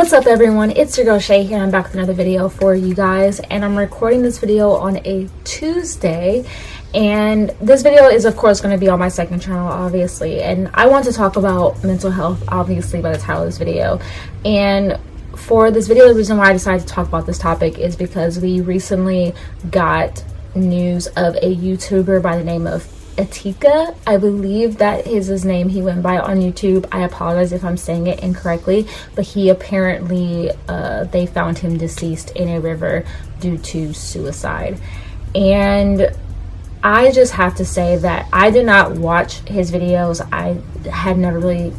What's up everyone, it's your girl Shay here, and I'm back with another video for you guys, and I'm recording this video on a Tuesday, and this video is of course going to be on my second channel obviously, and I want to talk about mental health obviously by the title of this video. And for this video, the reason why I decided to talk about this topic is because we recently got news of a YouTuber by the name of Atika. I believe that is his name he went by on YouTube. I apologize if I'm saying it incorrectly, but he apparently they found him deceased in a river due to suicide. And I just have to say that I did not watch his videos. I had never really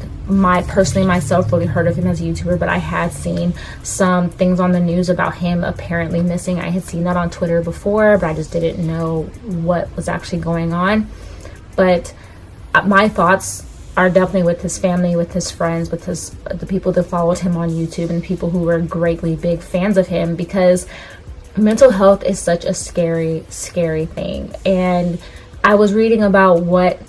personally myself really heard of him as a YouTuber, but I had seen some things on the news about him apparently missing. I had seen that on Twitter before, but I just didn't know what was actually going on. But my thoughts are definitely with his family, with his friends, with the people that followed him on YouTube, and people who were greatly big fans of him, because mental health is such a scary thing. And I was reading about what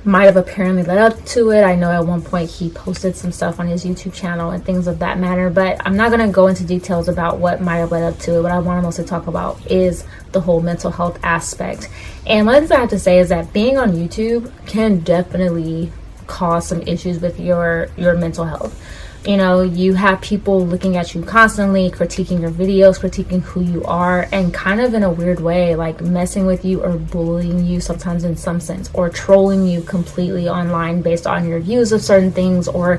might have apparently led up to it. I know at one point he posted some stuff on his YouTube channel and things of that matter, but I'm not going to go into details about what might have led up to it. What I want to mostly talk about is the whole mental health aspect. And one thing I have to say is that being on YouTube can definitely cause some issues with your mental health. You know, you have people looking at you constantly, critiquing your videos, critiquing who you are, and kind of in a weird way, like messing with you or bullying you sometimes in some sense, or trolling you completely online based on your views of certain things, or,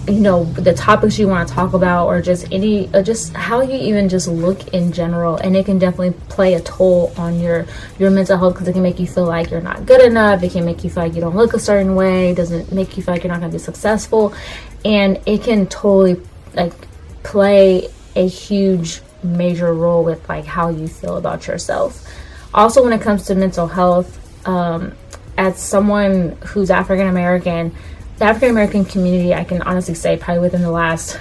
you know, the topics you want to talk about, or just just how you even just look in general. And it can definitely play a toll on your mental health, because it can make you feel like you're not good enough. It can make you feel like you don't look a certain way. It doesn't make you feel like you're not going to be successful. And it can totally like play a huge major role with like how you feel about yourself. Also, when it comes to mental health, as someone who's African American, the African American community, I can honestly say probably within the last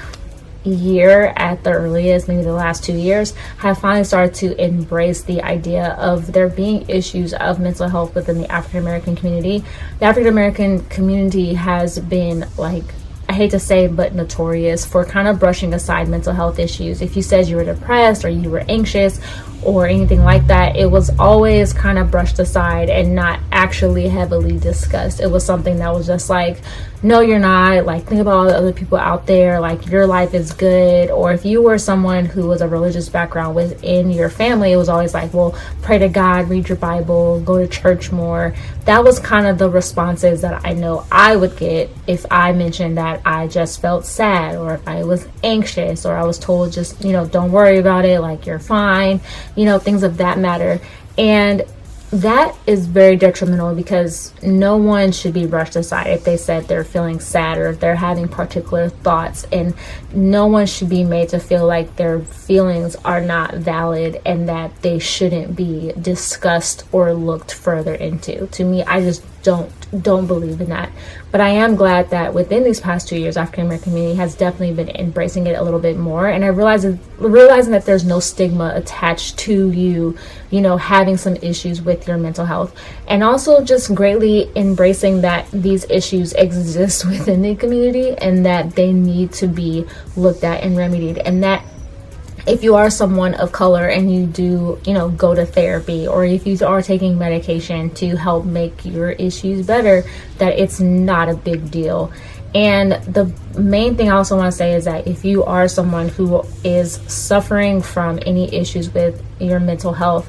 year at the earliest, maybe the last 2 years, have finally started to embrace the idea of there being issues of mental health within the African American community. The African American community has been, like, I hate to say, but notorious for kind of brushing aside mental health issues. If you said you were depressed or you were anxious or anything like that, it was always kind of brushed aside and not actually heavily discussed. It was something that was just like, no, you're not. Like, think about all the other people out there. Like, your life is good. Or if you were someone who was a religious background within your family, it was always like, well, pray to God, read your Bible, go to church more. That was kind of the responses that I know I would get if I mentioned that I just felt sad, or if I was anxious, or I was told just, you know, don't worry about it, like, you're fine, you know, things of that matter. And that is very detrimental, because no one should be brushed aside if they said they're feeling sad or if they're having particular thoughts, and no one should be made to feel like their feelings are not valid and that they shouldn't be discussed or looked further into. To me, I just don't believe in that. But I am glad that within these past 2 years, African American community has definitely been embracing it a little bit more, and I realizing that there's no stigma attached to you know, having some issues with your mental health, and also just greatly embracing that these issues exist within the community and that they need to be looked at and remedied, and that if you are someone of color and you do, you know, go to therapy, or if you are taking medication to help make your issues better, that it's not a big deal. And the main thing I also want to say is that if you are someone who is suffering from any issues with your mental health,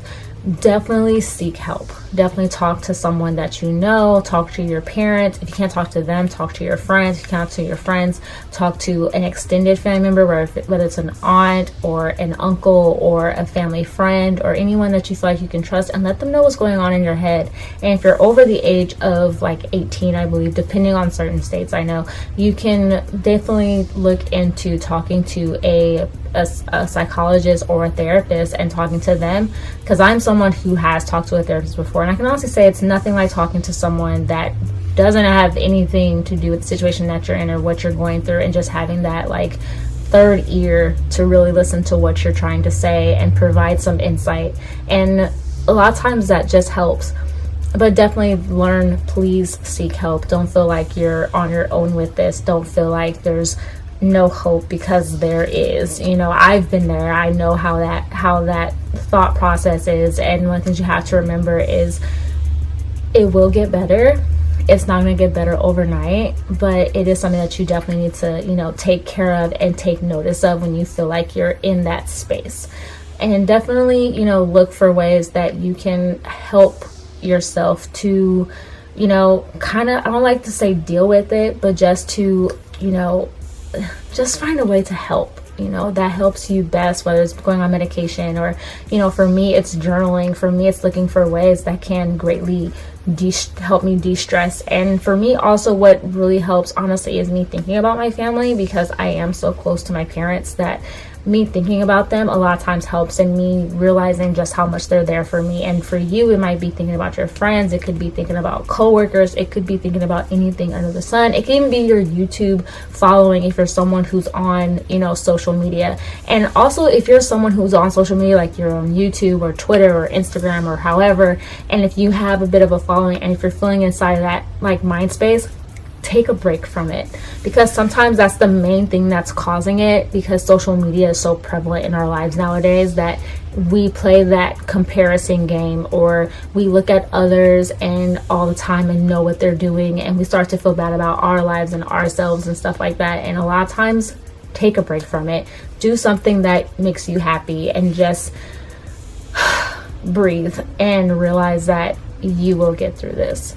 definitely seek help. Definitely talk to someone that you know. Talk to your parents. If you can't talk to them, talk to your friends. If you can't talk to your friends, talk to an extended family member, whether it's an aunt or an uncle or a family friend or anyone that you feel like you can trust, and let them know what's going on in your head. And if you're over the age of like 18, I believe, depending on certain states, I know, you can definitely look into talking to a psychologist or a therapist and talking to them, because I'm someone who has talked to a therapist before, and I can honestly say it's nothing like talking to someone that doesn't have anything to do with the situation that you're in or what you're going through, and just having that like third ear to really listen to what you're trying to say and provide some insight. And a lot of times that just helps. But definitely please seek help. Don't feel like you're on your own with this. Don't feel like there's no hope, because there is. You know, I've been there. I know how that thought process is, and one of the things you have to remember is it will get better. It's not going to get better overnight, but it is something that you definitely need to, you know, take care of and take notice of when you feel like you're in that space. And definitely, you know, look for ways that you can help yourself to, you know, kind of, I don't like to say deal with it, but just to, you know, just find a way to help, you know, that helps you best, whether it's going on medication or, you know, for me, it's journaling. For me, it's looking for ways that can greatly help me de-stress. And for me also, what really helps honestly is me thinking about my family, because I am so close to my parents that me thinking about them a lot of times helps, and me realizing just how much they're there for me. And for you, it might be thinking about your friends, it could be thinking about coworkers, it could be thinking about anything under the sun. It can even be your YouTube following if you're someone who's on, you know, social media. And also if you're someone who's on social media, like you're on YouTube or Twitter or Instagram or however, and if you have a bit of a following, and if you're feeling inside of that like mind space, take a break from it, because sometimes that's the main thing that's causing it, because social media is so prevalent in our lives nowadays that we play that comparison game, or we look at others and all the time and know what they're doing, and we start to feel bad about our lives and ourselves and stuff like that. And a lot of times, take a break from it, do something that makes you happy, and just breathe and realize that you will get through this.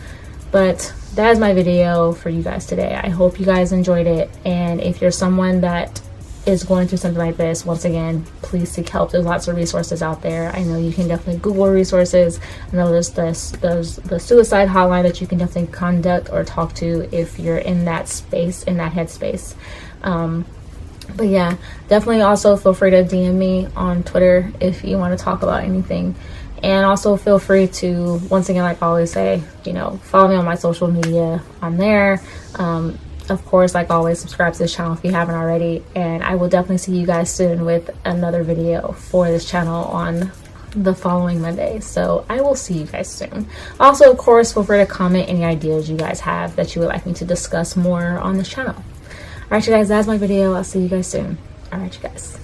But that is my video for you guys today. I hope you guys enjoyed it. And if you're someone that is going through something like this, once again, please seek help. There's lots of resources out there. I know you can definitely Google resources. I know there's the suicide hotline that you can definitely contact or talk to if you're in that space, in that headspace. But yeah, definitely also feel free to DM me on Twitter if you want to talk about anything. And also feel free to, once again, like I always say, you know, follow me on my social media on there. Of course, like always, subscribe to this channel if you haven't already. And I will definitely see you guys soon with another video for this channel on the following Monday. So I will see you guys soon. Also, of course, feel free to comment any ideas you guys have that you would like me to discuss more on this channel. All right, you guys, that's my video. I'll see you guys soon. All right, you guys.